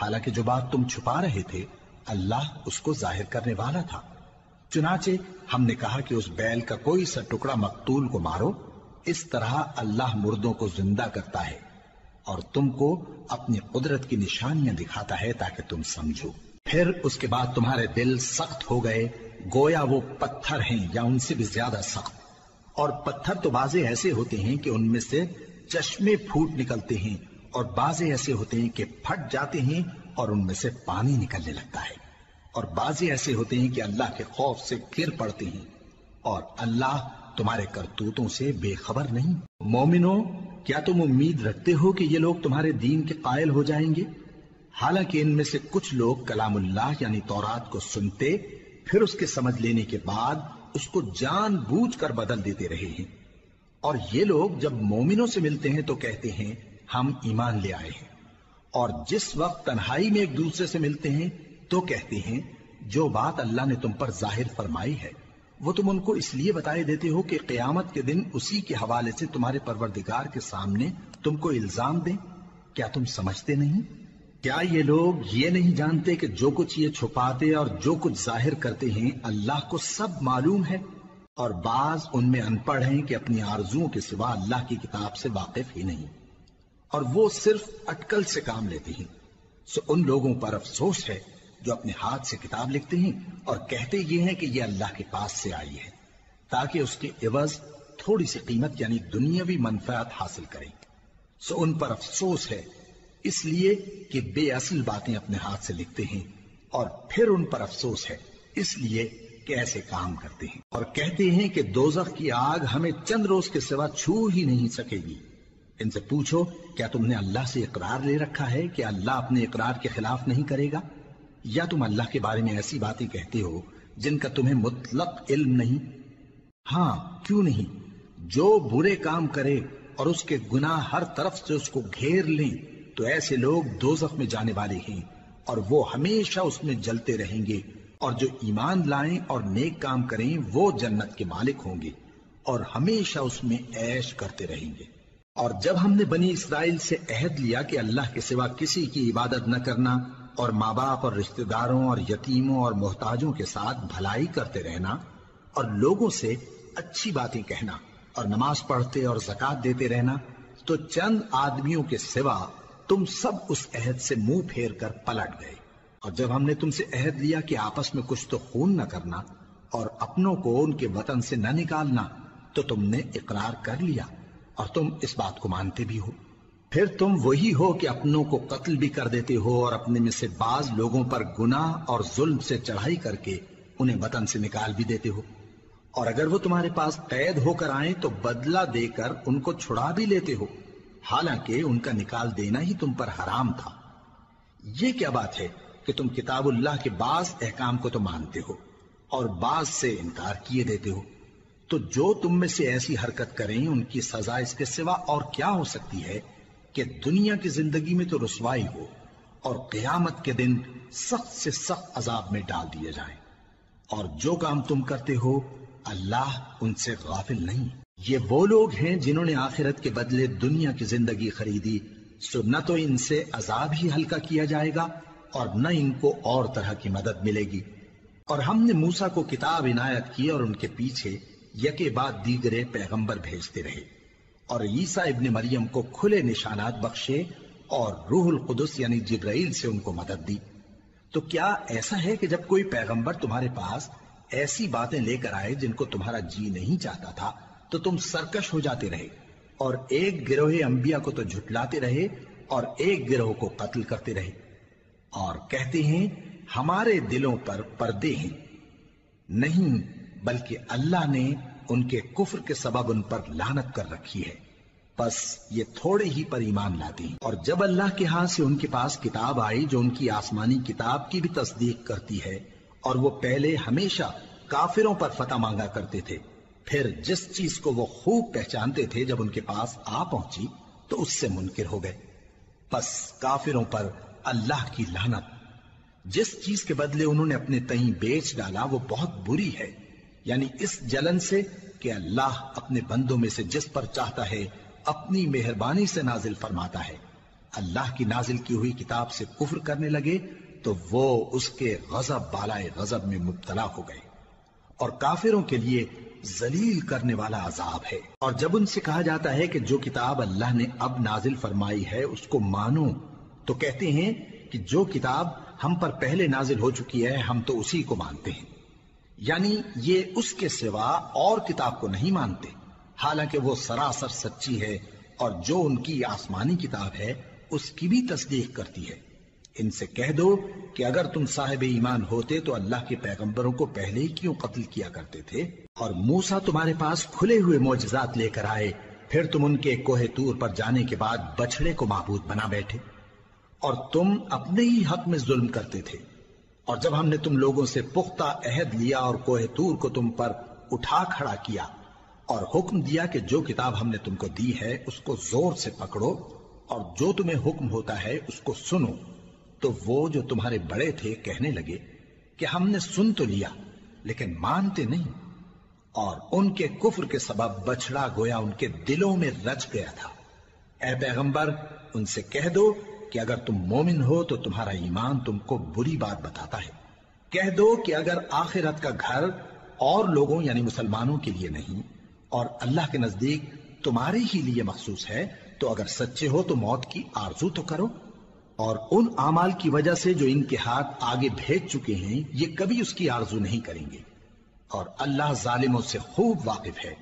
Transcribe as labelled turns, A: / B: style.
A: حالانکہ جو بات تم چھپا رہے تھے اللہ اس کو ظاہر کرنے والا تھا۔ چنانچہ ہم نے کہا کہ اس بیل کا کوئی سا ٹکڑا مقتول کو مارو، اس طرح اللہ مردوں کو زندہ کرتا ہے اور تم کو اپنی قدرت کی نشانیاں دکھاتا ہے تاکہ تم سمجھو۔ پھر اس کے بعد تمہارے دل سخت ہو گئے گویا وہ پتھر ہیں یا ان سے بھی زیادہ سخت، اور پتھر تو بعضے ایسے ہوتے ہیں کہ ان میں سے چشمے پھوٹ نکلتے ہیں، اور بعضے ایسے ہوتے ہیں کہ پھٹ جاتے ہیں اور ان میں سے پانی نکلنے لگتا ہے، اور بعضے ایسے ہوتے ہیں کہ اللہ کے خوف سے گر پڑتے ہیں، اور اللہ تمہارے کرتوتوں سے بے خبر نہیں۔ مومنو، کیا تم امید رکھتے ہو کہ یہ لوگ تمہارے دین کے قائل ہو جائیں گے؟ حالانکہ ان میں سے کچھ لوگ کلام اللہ یعنی تورات کو سنتے پھر اس کے سمجھ لینے کے بعد اس کو جان بوجھ کر بدل دیتے رہے ہیں، اور یہ لوگ جب مومنوں سے ملتے ہیں تو کہتے ہیں ہم ایمان لے آئے ہیں، اور جس وقت تنہائی میں ایک دوسرے سے ملتے ہیں تو کہتے ہیں جو بات اللہ نے تم پر ظاہر فرمائی ہے وہ تم ان کو اس لیے بتائے دیتے ہو کہ قیامت کے دن اسی کے حوالے سے تمہارے پروردگار کے سامنے تم کو الزام دیں۔ کیا تم سمجھتے نہیں؟ کیا یہ لوگ یہ نہیں جانتے کہ جو کچھ یہ چھپاتے اور جو کچھ ظاہر کرتے ہیں اللہ کو سب معلوم ہے؟ اور بعض ان میں ان پڑھ ہیں کہ اپنی آرزوؤں کے سوا اللہ کی کتاب سے واقف ہی نہیں، اور وہ صرف اٹکل سے کام لیتے ہیں۔ سو ان لوگوں پر افسوس ہے جو اپنے ہاتھ سے کتاب لکھتے ہیں اور کہتے یہ ہیں کہ یہ اللہ کے پاس سے آئی ہے تاکہ اس کے عوض تھوڑی سی قیمت یعنی دنیاوی منفعت حاصل کریں۔ سو ان پر افسوس ہے اس لیے کہ بے اصل باتیں اپنے ہاتھ سے لکھتے ہیں، اور پھر ان پر افسوس ہے اس لیے کہ ایسے کام کرتے ہیں، اور کہتے ہیں کہ دوزخ کی آگ ہمیں چند روز کے سوا چھو ہی نہیں سکے گی۔ ان سے پوچھو کیا تم نے اللہ سے اقرار لے رکھا ہے کہ اللہ اپنے اقرار کے خلاف نہیں کرے گا، یا تم اللہ کے بارے میں ایسی باتیں کہتے ہو جن کا تمہیں مطلق علم نہیں؟ ہاں کیوں نہیں، جو برے کام کرے اور اس کے گناہ ہر طرف سے اس کو گھیر لیں تو ایسے لوگ دوزخ میں جانے والے ہیں اور وہ ہمیشہ اس میں جلتے رہیں گے، اور جو ایمان لائیں اور نیک کام کریں وہ جنت کے مالک ہوں گے اور ہمیشہ اس میں عیش کرتے رہیں گے۔ اور جب ہم نے بنی اسرائیل سے عہد لیا کہ اللہ کے سوا کسی کی عبادت نہ کرنا اور ماں باپ اور رشتہ داروں اور یتیموں اور محتاجوں کے ساتھ بھلائی کرتے رہنا اور لوگوں سے اچھی باتیں کہنا اور نماز پڑھتے اور زکوٰۃ دیتے رہنا، تو چند آدمیوں کے سوا تم سب اس عہد سے منہ پھیر کر پلٹ گئے۔ اور جب ہم نے تم سے عہد لیا کہ آپس میں کچھ تو خون نہ کرنا اور اپنوں کو ان کے وطن سے نہ نکالنا، تو تم نے اقرار کر لیا اور تم اس بات کو مانتے بھی ہو۔ پھر تم وہی ہو کہ اپنوں کو قتل بھی کر دیتے ہو اور اپنے میں سے بعض لوگوں پر گناہ اور ظلم سے چڑھائی کر کے انہیں وطن سے نکال بھی دیتے ہو، اور اگر وہ تمہارے پاس قید ہو کر آئیں تو بدلہ دے کر ان کو چھڑا بھی لیتے ہو، حالانکہ ان کا نکال دینا ہی تم پر حرام تھا۔ یہ کیا بات ہے کہ تم کتاب اللہ کے بعض احکام کو تو مانتے ہو اور بعض سے انکار کیے دیتے ہو؟ تو جو تم میں سے ایسی حرکت کریں ان کی سزا اس کے سوا اور کیا ہو سکتی ہے کہ دنیا کی زندگی میں تو رسوائی ہو اور قیامت کے دن سخت سے سخت عذاب میں ڈال دیے جائیں۔ اور جو کام تم کرتے ہو اللہ ان سے غافل نہیں۔ یہ وہ لوگ ہیں جنہوں نے آخرت کے بدلے دنیا کی زندگی خریدی، سو نہ تو ان سے عذاب ہی ہلکا کیا جائے گا اور نہ ان کو اور طرح کی مدد ملے گی۔ اور ہم نے موسیٰ کو کتاب عنایت کی اور ان کے پیچھے یکے بعد دیگرے پیغمبر بھیجتے رہے، اور عیسیٰ ابن مریم کو کھلے نشانات بخشے اور روح القدس یعنی جبرائیل سے ان کو مدد دی۔ تو کیا ایسا ہے کہ جب کوئی پیغمبر تمہارے پاس ایسی باتیں لے کر آئے جن کو تمہارا جی نہیں چاہتا تھا تو تم سرکش ہو جاتے رہے، اور ایک گروہ انبیاء کو تو جھٹلاتے رہے اور ایک گروہ کو قتل کرتے رہے، اور کہتے ہیں ہمارے دلوں پر پردے ہیں؟ نہیں، بلکہ اللہ نے ان کے کفر کے سبب ان پر لعنت کر رکھی ہے، بس یہ تھوڑے ہی پر ایمان لاتے ہیں۔ اور جب اللہ کے ہاں سے ان کے پاس کتاب آئی جو ان کی آسمانی کتاب کی بھی تصدیق کرتی ہے، اور وہ پہلے ہمیشہ کافروں پر فتح مانگا کرتے تھے، پھر جس چیز کو وہ خوب پہچانتے تھے جب ان کے پاس آ پہنچی تو اس سے منکر ہو گئے، بس کافروں پر اللہ کی لعنت۔ جس چیز کے بدلے انہوں نے اپنے تئیں بیچ ڈالا وہ بہت بری ہے، یعنی اس جلن سے کہ اللہ اپنے بندوں میں سے جس پر چاہتا ہے اپنی مہربانی سے نازل فرماتا ہے، اللہ کی نازل کی ہوئی کتاب سے کفر کرنے لگے تو وہ اس کے غضب بالائے غضب میں مبتلا ہو گئے، اور کافروں کے لیے ذلیل کرنے والا عذاب ہے۔ اور جب ان سے کہا جاتا ہے کہ جو کتاب اللہ نے اب نازل فرمائی ہے اس کو مانو، تو کہتے ہیں کہ جو کتاب ہم پر پہلے نازل ہو چکی ہے ہم تو اسی کو مانتے ہیں، یعنی یہ اس کے سوا اور کتاب کو نہیں مانتے، حالانکہ وہ سراسر سچی ہے، اور جو ان کی آسمانی کتاب ہے اس کی بھی تصدیق کرتی ہے۔ ان سے کہہ دو کہ اگر تم صاحب ایمان ہوتے تو اللہ کے پیغمبروں کو پہلے ہی کیوں قتل کیا کرتے تھے؟ اور موسیٰ تمہارے پاس کھلے ہوئے معجزات لے کر آئے، پھر تم ان کے کوہ طور پر جانے کے بعد بچڑے کو معبود بنا بیٹھے، اور تم اپنے ہی حق میں ظلم کرتے تھے۔ اور جب ہم نے تم لوگوں سے پختہ عہد لیا اور کوہ طور کو تم پر اٹھا کھڑا کیا اور حکم دیا کہ جو کتاب ہم نے تم کو دی ہے اس کو زور سے پکڑو اور جو تمہیں حکم ہوتا ہے اس کو سنو، تو وہ جو تمہارے بڑے تھے کہنے لگے کہ ہم نے سن تو لیا لیکن مانتے نہیں، اور ان کے کفر کے سبب بچڑا گویا ان کے دلوں میں رچ گیا تھا۔ اے پیغمبر ان سے کہہ دو کہ اگر تم مومن ہو تو تمہارا ایمان تم کو بری بات بتاتا ہے۔ کہہ دو کہ اگر آخرت کا گھر اور لوگوں یعنی مسلمانوں کے لیے نہیں اور اللہ کے نزدیک تمہارے ہی لیے مخصوص ہے تو اگر سچے ہو تو موت کی آرزو تو کرو، اور ان اعمال کی وجہ سے جو ان کے ہاتھ آگے بھیج چکے ہیں یہ کبھی اس کی آرزو نہیں کریں گے، اور اللہ ظالموں سے خوب واقف ہے۔